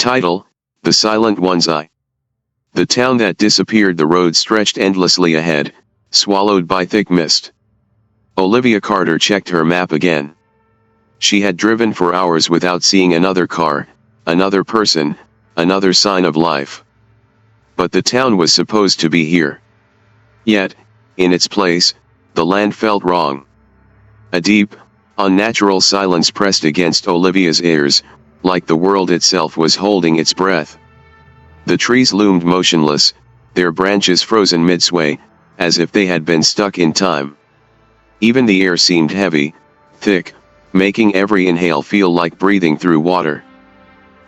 Title: The Silent One's Eye. The town that disappeared. The road stretched endlessly ahead, swallowed by thick mist. Olivia Carter checked her map again. She had driven for hours without seeing another car, another person, another sign of life. But the town was supposed to be here. Yet, in its place, the land felt wrong. A deep, unnatural silence pressed against Olivia's ears, like the world itself was holding its breath. The trees loomed motionless, their branches frozen midsway, as if they had been stuck in time. Even the air seemed heavy, thick, making every inhale feel like breathing through water.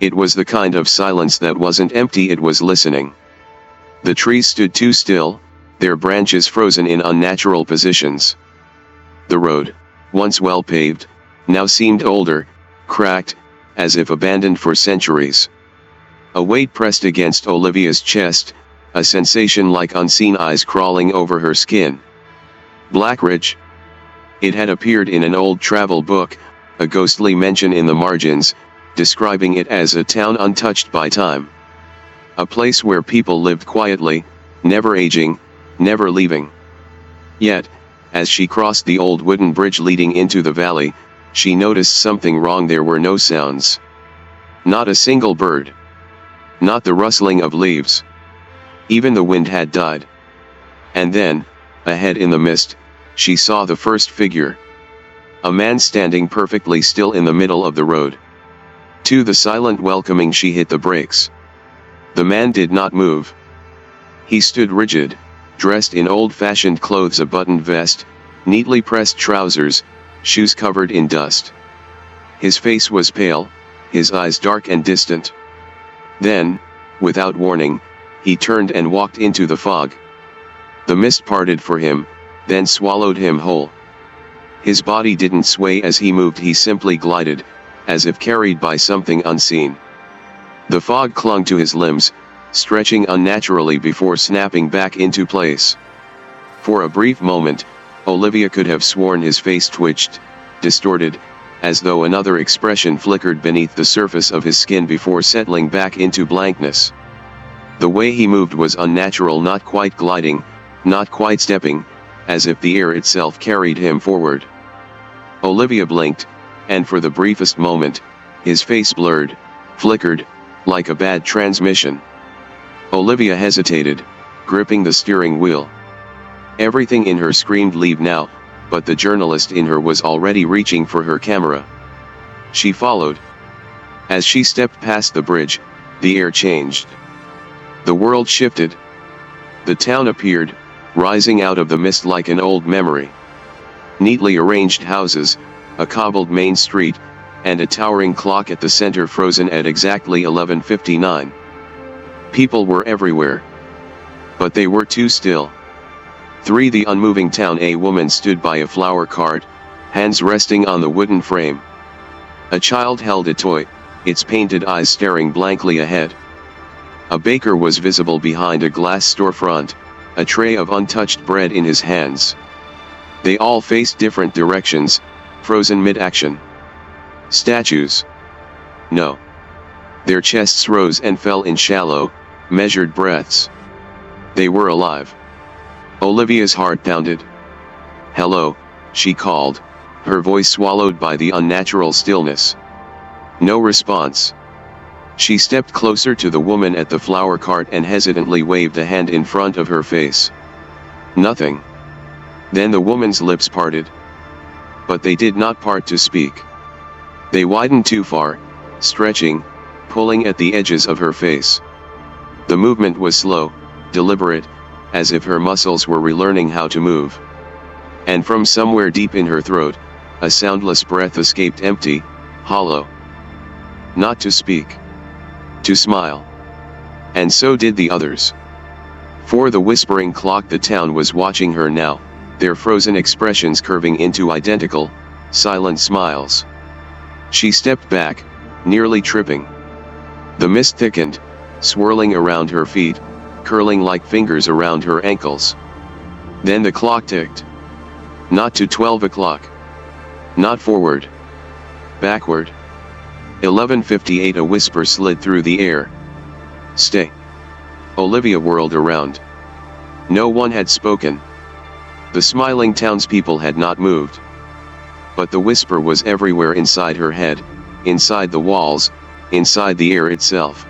It was the kind of silence that wasn't empty, it was listening. The trees stood too still, their branches frozen in unnatural positions. The road, once well paved, now seemed older, cracked, as if abandoned for centuries. A weight pressed against Olivia's chest, a sensation like unseen eyes crawling over her skin. Blackridge. It had appeared in an old travel book, a ghostly mention in the margins, describing it as a town untouched by time. A place where people lived quietly, never aging, never leaving. Yet, as she crossed the old wooden bridge leading into the valley, she noticed something wrong. There were no sounds. Not a single bird. Not the rustling of leaves. Even the wind had died. And then, ahead in the mist, she saw the first figure. A man standing perfectly still in the middle of the road. To the silent welcoming she hit the brakes. The man did not move. He stood rigid, dressed in old-fashioned clothes, a buttoned vest, neatly pressed trousers, shoes covered in dust. His face was pale, his eyes dark and distant. Then, without warning, he turned and walked into the fog. The mist parted for him, then swallowed him whole. His body didn't sway as he moved, he simply glided, as if carried by something unseen. The fog clung to his limbs, stretching unnaturally before snapping back into place. For a brief moment, Olivia could have sworn his face twitched, distorted, as though another expression flickered beneath the surface of his skin before settling back into blankness. The way he moved was unnatural, not quite gliding, not quite stepping, as if the air itself carried him forward. Olivia blinked, and for the briefest moment, his face blurred, flickered, like a bad transmission. Olivia hesitated, gripping the steering wheel. Everything in her screamed leave now, but the journalist in her was already reaching for her camera. She followed. As she stepped past the bridge, the air changed. The world shifted. The town appeared, rising out of the mist like an old memory. Neatly arranged houses, a cobbled main street, and a towering clock at the center frozen at exactly 11:59. People were everywhere. But they were too still. The unmoving town. A woman stood by a flower cart, hands resting on the wooden frame. A child held a toy, its painted eyes staring blankly ahead. A baker was visible behind a glass storefront, a tray of untouched bread in his hands. They all faced different directions, frozen mid-action. Statues? No. Their chests rose and fell in shallow, measured breaths. They were alive. Olivia's heart pounded. "Hello," she called, her voice swallowed by the unnatural stillness. No response. She stepped closer to the woman at the flower cart and hesitantly waved a hand in front of her face. Nothing. Then the woman's lips parted. But they did not part to speak. They widened too far, stretching, pulling at the edges of her face. The movement was slow, deliberate, as if her muscles were relearning how to move. And from somewhere deep in her throat, a soundless breath escaped, empty, hollow. Not to speak. To smile. And so did the others. For the whispering clock, the town was watching her now, their frozen expressions curving into identical, silent smiles. She stepped back, nearly tripping. The mist thickened, swirling around her feet, curling like fingers around her ankles. Then the clock ticked. Not to 12 o'clock. Not forward. Backward. 11:58 A whisper slid through the air. "Stay." Olivia whirled around. No one had spoken. The smiling townspeople had not moved. But the whisper was everywhere, inside her head, inside the walls, inside the air itself.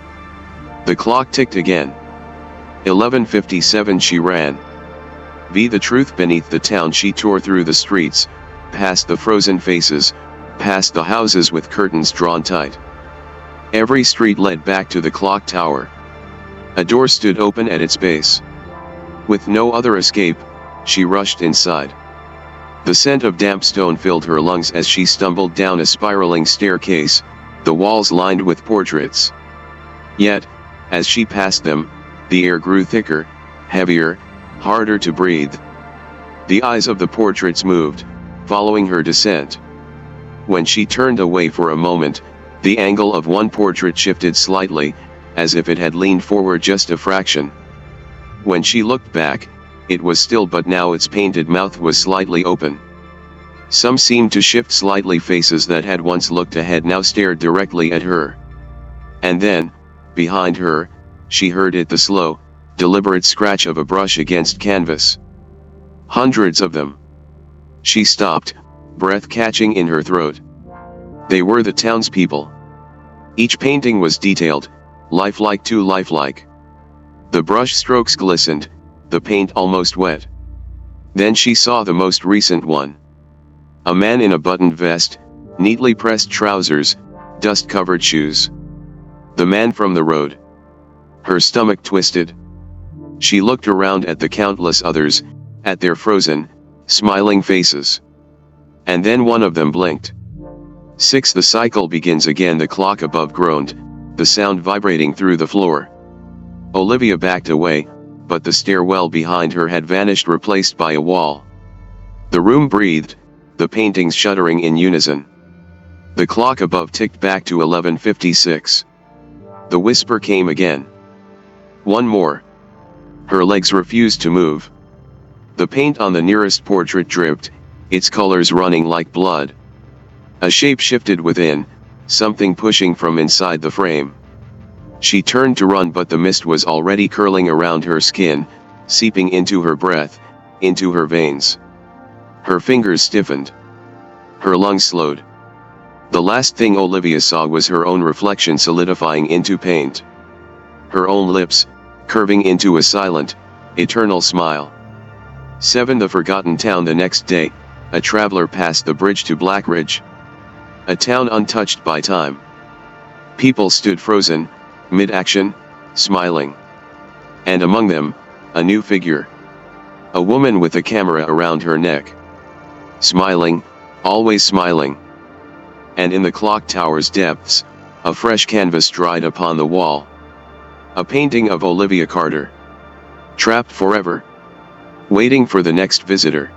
The clock ticked again. 11:57 She ran. Be the truth beneath the town. She tore through the streets, past the frozen faces, past the houses with curtains drawn tight. Every street led back to the clock tower. A door stood open at its base. With no other escape, she rushed inside. The scent of damp stone filled her lungs as she stumbled down a spiraling staircase, the walls lined with portraits. Yet, as she passed them, the air grew thicker, heavier, harder to breathe. The eyes of the portraits moved, following her descent. When she turned away for a moment, the angle of one portrait shifted slightly, as if it had leaned forward just a fraction. When she looked back, it was still, but now its painted mouth was slightly open. Some seemed to shift slightly. Faces that had once looked ahead now stared directly at her. And then, behind her, she heard it, the slow, deliberate scratch of a brush against canvas. Hundreds of them. She stopped, breath catching in her throat. They were the townspeople. Each painting was detailed, lifelike, too lifelike. The brush strokes glistened, the paint almost wet. Then she saw the most recent one. A man in a buttoned vest, neatly pressed trousers, dust-covered shoes. The man from the road. Her stomach twisted. She looked around at the countless others, at their frozen, smiling faces. And then one of them blinked. 6. The cycle begins again. The clock above groaned, the sound vibrating through the floor. Olivia backed away, but the stairwell behind her had vanished, replaced by a wall. The room breathed, the paintings shuddering in unison. The clock above ticked back to 11:56. The whisper came again. One more. Her legs refused to move. The paint on the nearest portrait dripped, its colors running like blood. A shape shifted within, something pushing from inside the frame. She turned to run, but the mist was already curling around her skin, seeping into her breath, into her veins. Her fingers stiffened. Her lungs slowed. The last thing Olivia saw was her own reflection solidifying into paint. Her own lips, curving into a silent, eternal smile. 7. The forgotten town. The next day, a traveler passed the bridge to Blackridge. A town untouched by time. People stood frozen, mid-action, smiling. And among them, a new figure. A woman with a camera around her neck. Smiling, always smiling. And in the clock tower's depths, a fresh canvas dried upon the wall. A painting of Olivia Carter. Trapped forever. Waiting for the next visitor.